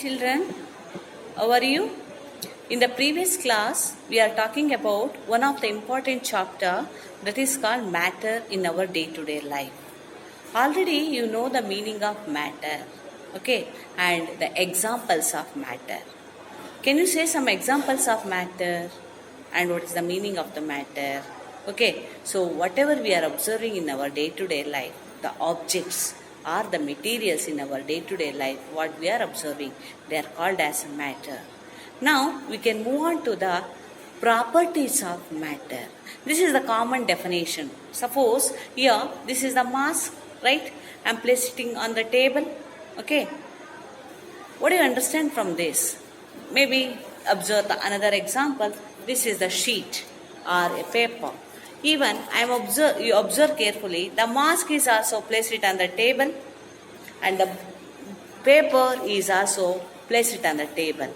children, how are you? In the previous class, we are talking about one of the important chapter that is called matter in our day-to-day life. Already you know the meaning of matter, okay, and the examples of matter. Can you say some examples of matter and what is the meaning of the matter? Okay, so whatever we are observing in our day-to-day life, the objects or the materials in our day-to-day life, what we are observing, they are called as matter. Now we can move on to the properties of matter. This is the common definition. Suppose here this is the mask, right? I am placing on the table. Okay. What do you understand from this? Maybe observe another example. This is the sheet or a paper. Even you observe carefully. The mask is also placed it on the table, and the paper is also placed it on the table.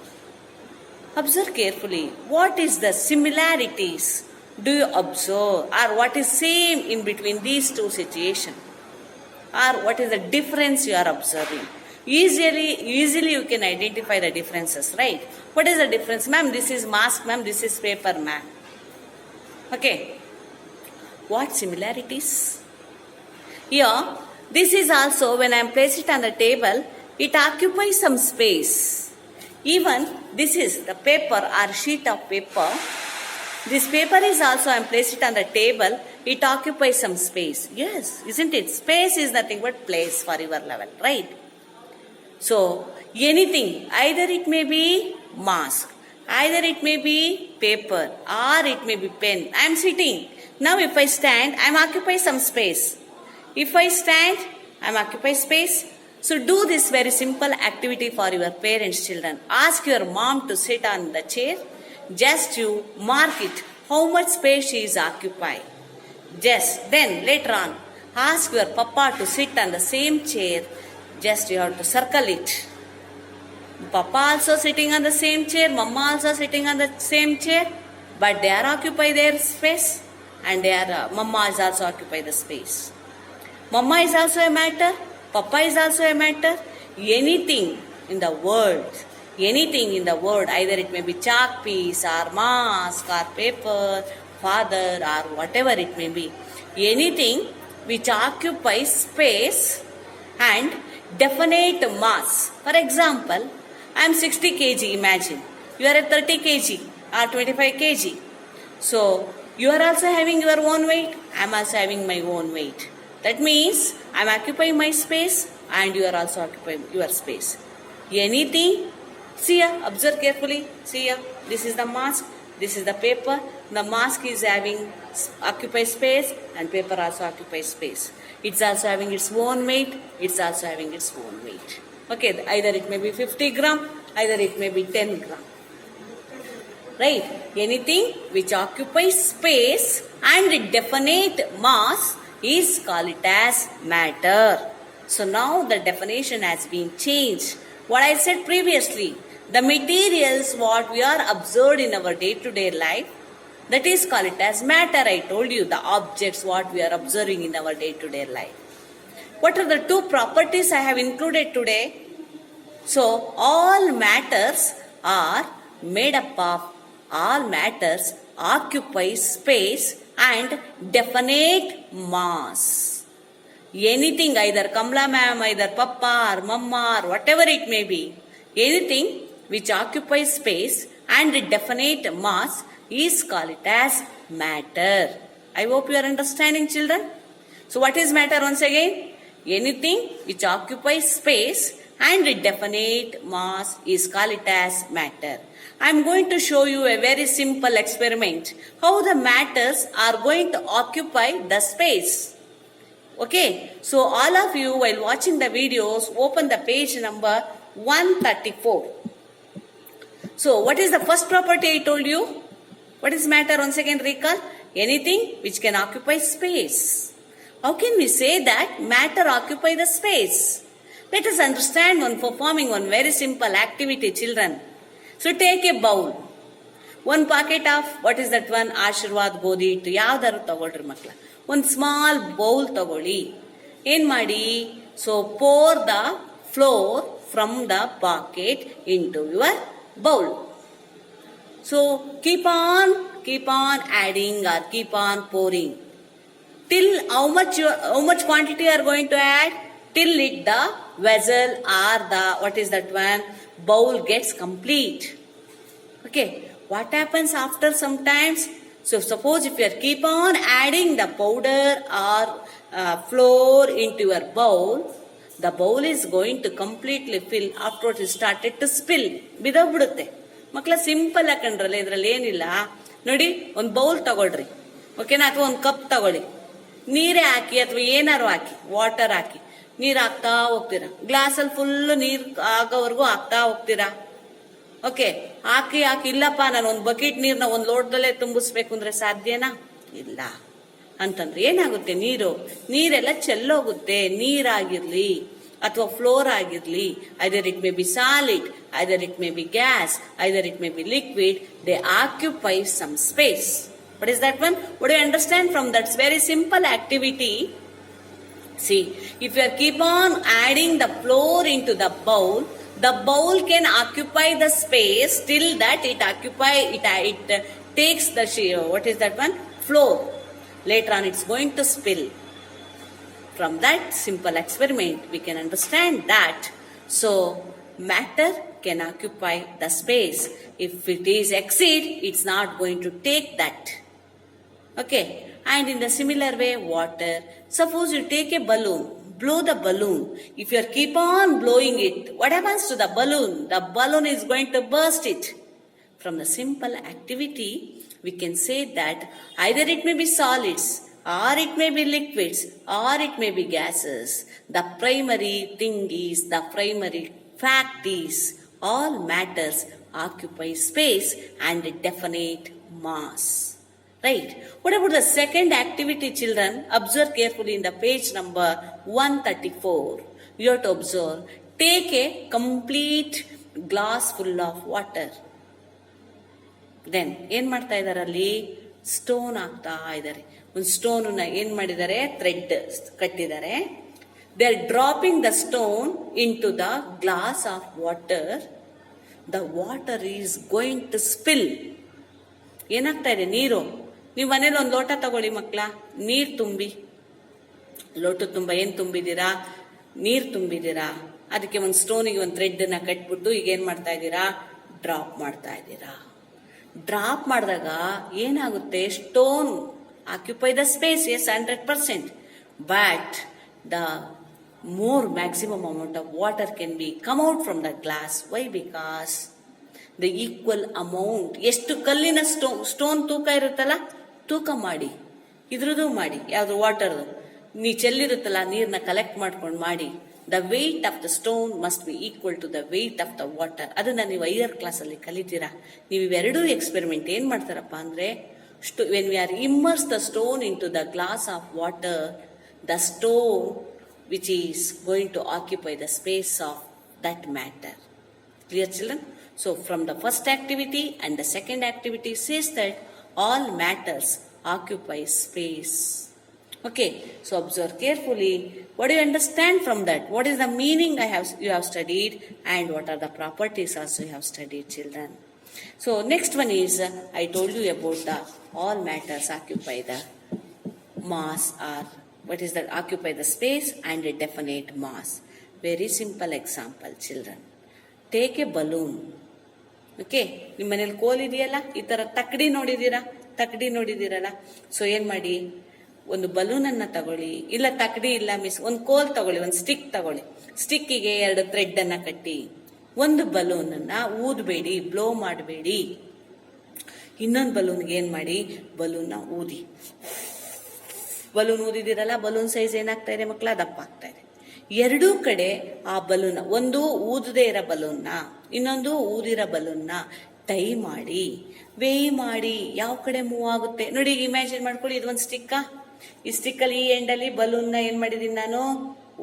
Observe carefully. What is the similarities do you observe, or what is same in between these two situations, or what is the difference you are observing? Easily you can identify the differences, right? What is the difference? Ma'am, this is mask, ma'am, this is paper, ma'am. Okay. What similarities? Here, this is also, when I am placed it on the table, it occupies some space. Even this is the paper or sheet of paper. This paper is also, I am placed it on the table, it occupies some space. Yes, isn't it? Space is nothing but place for your level, right? So, anything, either it may be mask, either it may be paper, or it may be pen. I am sitting. Now if I stand, I am occupying some space. If I stand, I am occupying space. So do this very simple activity for your parents, children. Ask your mom to sit on the chair. Just you mark it, how much space she is occupying. Just then later on, ask your papa to sit on the same chair. Just you have to circle it. Papa also sitting on the same chair, mama also sitting on the same chair, but they are occupy their space, and mama is also occupy the space. Mama is also a matter, papa is also a matter. Anything in the world, either it may be chalk piece or mask or paper, father or whatever it may be, anything which occupies space and definite mass. For example, I am 60 kg, imagine. You are at 30 kg or 25 kg. So, you are also having your own weight, I am also having my own weight. That means, I am occupying my space and you are also occupying your space. Anything, see here, observe carefully, see here, this is the mask, this is the paper. The mask is having occupied space and paper also occupies space. It's also having its own weight, it's also having its own weight. Okay, either it may be 50 gram, either it may be 10 gram. Right? Anything which occupies space and definite mass is called as matter. So now the definition has been changed. What I said previously, the materials what we are observed in our day-to-day life, that is called as matter. I told you the objects what we are observing in our day-to-day life. What are the two properties I have included today? So all matters are made up of, all matters occupy space and definite mass. Anything, either Kamla ma'am, either papa or mama or whatever it may be, anything which occupies space and definite mass is called as matter. I hope you are understanding, children. So what is matter once again? Anything which occupies space and definite mass is called as matter. I am going to show you a very simple experiment, how the matters are going to occupy the space. Okay, so all of you while watching the videos, open the page number 134. So what is the first property I told you? What is matter once again, recall? Anything which can occupy space. How can we say that matter occupy the space? Let us understand on performing one very simple activity, children. So take a bowl. One packet of, what is that one? Ashirwad ಗೋಧಿ ಹಿಟ್ಟು ಯಾವ್ದಾರು ತಗೊಳ್ರಿ ಮಕ್ಕಳ. ಒಂದು small bowl ತಗೊಳ್ಳಿ. ಏನ್ ಮಾಡಿ? So pour the flour from the bucket into your bowl. So keep on adding or keep on pouring. Till how much quantity you are going to add? Till the vessel or the bowl gets complete. Okay, what happens after sometimes? So suppose if you keep on adding the powder or flour into your bowl, the bowl is going to completely fill. Afterwards it started to spill. ಬಿದೋಗ್ಬಿಡುತ್ತೆ. ಮಕ್ಕಳ simple ಹಾಕೊಂಡ್ರಲ್ಲ, ಇದ್ರಲ್ಲಿ ಏನಿಲ್ಲ ನೋಡಿ. ಒಂದು bowl ತಗೊಳ್ರಿ, ಓಕೆನಾ, ಅಥವಾ ಒಂದು cup ತಗೊಳ್ಳಿ, ನೀರೇ ಹಾಕಿ ಅಥವಾ ಏನಾರು ಹಾಕಿ, ವಾಟರ್ ಹಾಕಿ ನೀರ್ ಹಾಕ್ತಾ ಹೋಗ್ತೀರಾ. ಗ್ಲಾಸಲ್ಲಿ ಫುಲ್ ನೀರ್ ಆಗೋವರೆಗೂ ಹಾಕ್ತಾ ಹೋಗ್ತೀರಾ. ಓಕೆ, ಹಾಕಿ ಇಲ್ಲಪ್ಪ ನಾನು ಒಂದು ಬಕೆಟ್ ನೀರ್ನ ಒಂದು ಲೋಟದಲ್ಲೇ ತುಂಬಿಸ್ಬೇಕು ಅಂದ್ರೆ ಸಾಧ್ಯನಾ? ಇಲ್ಲ. ಅಂತಂದ್ರೆ ಏನಾಗುತ್ತೆ, ನೀರೆಲ್ಲ ಚೆಲ್ಲೋಗುತ್ತೆ. ನೀರಾಗಿರ್ಲಿ ಅಥವಾ ಫ್ಲೋರ್ ಆಗಿರ್ಲಿ, either it may be solid, either it may be gas, either it may be liquid, they occupy some space. What is that one? What do you understand from that very simple activity? See, if you keep on adding the flour into the bowl can occupy the space till that it takes the what is that one? Flour. Later on it's going to spill. From that simple experiment we can understand that. So matter can occupy the space. If it is exceed, it's not going to take that. Okay, and in the similar way, water. Suppose you take a balloon, blow the balloon. If you keep on blowing it, what happens to the balloon? The balloon is going to burst it. From the simple activity, we can say that either it may be solids, or it may be liquids, or it may be gases. The primary thing is, the primary fact is, all matters occupy space and a definite mass. Right. What about the second activity, children? Observe carefully in the page number 134. You have to observe. Take a complete glass full of water. Then, ಏನ್ ಮಾಡ್ತಾ ಇದಾರೆ ಅಲ್ಲಿ? Stone ಹಾಕ್ತಾ ಇದ್ದಾರೆ. ಒಂದು stone ಏನ್ ಮಾಡಿದ್ದಾರೆ? Thread ಕಟ್ಟಿದ್ದಾರೆ. They are dropping the stone into the glass of water. The water is going to spill. ಏನಾಗ್ತಾ ಇದೆ? ನೀರು. ನೀವು ಮನೇಲಿ ಒಂದು ಲೋಟ ತಗೊಳ್ಳಿ ಮಕ್ಕಳ, ನೀರ್ ತುಂಬಿ, ಲೋಟ ತುಂಬ ಏನ್ ತುಂಬಿದ್ದೀರಾ? ನೀರ್ ತುಂಬಿದ್ದೀರಾ. ಅದಕ್ಕೆ ಒಂದು ಸ್ಟೋನಿಗೆ ಒಂದು ಥ್ರೆಡ್ ನ ಕಟ್ಬಿಟ್ಟು ಈಗ ಏನ್ ಮಾಡ್ತಾ ಇದ್ದೀರಾ? ಡ್ರಾಪ್ ಮಾಡ್ತಾ ಇದ್ದೀರಾ. ಡ್ರಾಪ್ ಮಾಡಿದಾಗ ಏನಾಗುತ್ತೆ? Stone occupy the space, yes 100%, but the more maximum amount of water can be come out from the glass. Why? Because the equal amount, ಎಷ್ಟು ಕಲ್ಲಿನ ಸ್ಟೋನ್ ತೂಕ ಇರುತ್ತಲ್ಲ, ತೂಕ ಮಾಡಿ, ಇದ್ರದ್ದು ಮಾಡಿ, ಯಾವ್ದು ವಾಟರ್ದು ನೀ ಚೆಲ್ಲಿರುತ್ತಲ್ಲ, ನೀರ್ನ ಕಲೆಕ್ಟ್ ಮಾಡ್ಕೊಂಡು ಮಾಡಿ. The weight of the stone must be equal to the weight of the water. ಅದನ್ನ ನೀವು ಹೈಯರ್ ಕ್ಲಾಸ್ ಅಲ್ಲಿ ಕಲಿತೀರಾ. ನೀವು ಇವೆರಡೂ ಎಕ್ಸ್ಪೆರಿಮೆಂಟ್ ಏನ್ ಮಾಡ್ತಾರಪ್ಪ ಅಂದ್ರೆ, when we are immerse the stone into the glass of water, the stone which is going to occupy the space of that matter. Clear, children? So from the first activity and the second activity says that all matters occupy space. Okay, so observe carefully. What do you understand from that? What is the meaning you have studied, and what are the properties also you have studied, children? So next one is, I told you about the all matters occupy the mass, or what is that? Occupy the space and a definite mass. Very simple example, children. Take a balloon. Okay, ನಿಮ್ಮ ಮನೇಲಿ ಕೋಲ್ ಇದೆಯಲ್ಲ, ಈ ತರ ತಕ್ಕಡಿ ನೋಡಿದಿರಲ್ಲ. So ಏನ್ ಮಾಡಿ, ಒಂದು ಬಲೂನ್ ಅನ್ನ ತಗೊಳ್ಳಿ, ಇಲ್ಲ ತಕ್ಕಡಿ ಇಲ್ಲ ಮಿಸ್, ಒಂದು ಕೋಲ್ ತಗೊಳ್ಳಿ, ಒಂದು ಸ್ಟಿಕ್ ತಗೊಳ್ಳಿ. ಸ್ಟಿಕ್ಕಿಗೆ 2 ಥ್ರೆಡ್ ಅನ್ನ ಕಟ್ಟಿ, ಒಂದು ಬಲೂನ್ ಅನ್ನ ಊದಬೇಡಿ, ಬ್ಲೋ ಮಾಡಬೇಡಿ. ಇನ್ನೊಂದು ಬಲೂನ್ಗೆ ಏನ್ ಮಾಡಿ, ಬಲೂನ್ ಊದಿ. ಬಲೂನ್ ಊದಿದಿರಲ್ಲ, ಬಲೂನ್ ಸೈಜ್ ಏನಾಗ್ತಾ ಇದೆ ಮಕ್ಕಳ? ದಪ್ಪ ಆಗ್ತಾ ಇದೆ. ಎರಡೂ ಕಡೆ ಆ ಬಲೂನ್, ಒಂದು ಊದದೇ ಇರೋ ಬಲೂನ್ನ, ಇನ್ನೊಂದು ಊದಿರೋ ಬಲೂನ್ನ ಟೈ ಮಾಡಿ, ವೇಯ್ ಮಾಡಿ, ಯಾವ ಕಡೆ ಮೂವ್ ಆಗುತ್ತೆ ನೋಡಿ. ಈಗ ಇಮ್ಯಾಜಿನ್ ಮಾಡ್ಕೊಳ್ಳಿ, ಇದು ಒಂದು ಸ್ಟಿಕ್ಕ. ಈ ಸ್ಟಿಕ್ಕಲ್ಲಿ ಈ ಎಂಡಲ್ಲಿ ಬಲೂನ್ನ ಏನ್ ಮಾಡಿದೀನಿ ನಾನು?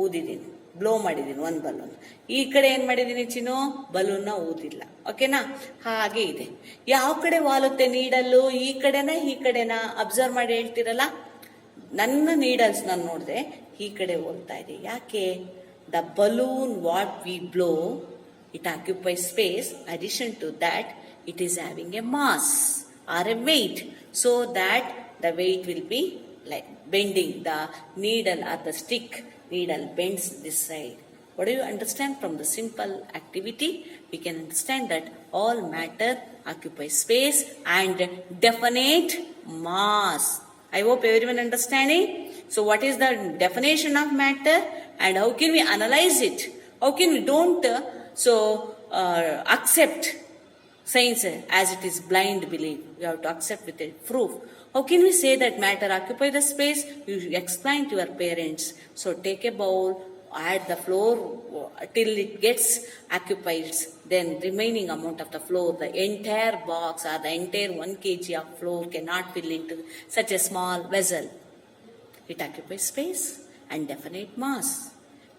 ಊದಿದ್ದೀನಿ, ಬ್ಲೋ ಮಾಡಿದೀನಿ ಒಂದು ಬಲೂನ್. ಈ ಕಡೆ ಏನ್ ಮಾಡಿದೀನಿ ಚಿನ್ನು? ಬಲೂನ್ನ ಊದಿಲ್ಲ. ಓಕೆನಾ? ಹಾಗೆ ಇದೆ. ಯಾವ ಕಡೆ ವಾಲುತ್ತೆ ನೀಡಲ್ಲು? ಈ ಕಡೆನಾ ಈ ಕಡೆನಾ? ಅಬ್ಸರ್ವ್ ಮಾಡಿ ಹೇಳ್ತಿರಲ್ಲ. ನನ್ನ ನೀಡಲ್ಸ್ ನಾನು ನೋಡಿದೆ ಈ ಕಡೆ ಹೋಗ್ತಾ ಇದೆ. ಯಾಕೆ? The balloon what we blow, it occupies space. Addition to that, it is having a mass or a weight, so that the weight will be like bending. The needle or the stick needle bends this side. What do you understand from the simple activity? We can understand that all matter occupies space and definite mass. I hope everyone understanding. So what is the definition of matter and how can we analyze it? How can we don't accept science as it is blind belief? We have to accept with a proof. How can we say that matter occupy the space? You explain to your parents. So take a bowl, add the flour till it gets occupied, then remaining amount of the flour, the entire box or the entire 1 kg of flour cannot fill into such a small vessel. It occupies space and definite mass.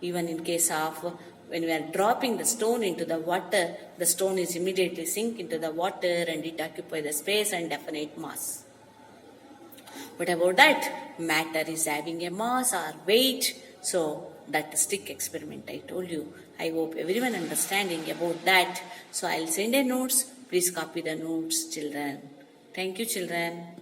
Even in case of when we are dropping the stone into the water, the stone is immediately sink into the water and it occupies the space and definite mass. What about that? Matter is having a mass or weight. So that stick experiment I told you. I hope everyone understanding about that. So I'll send a notes. Please copy the notes, children. Thank you, children.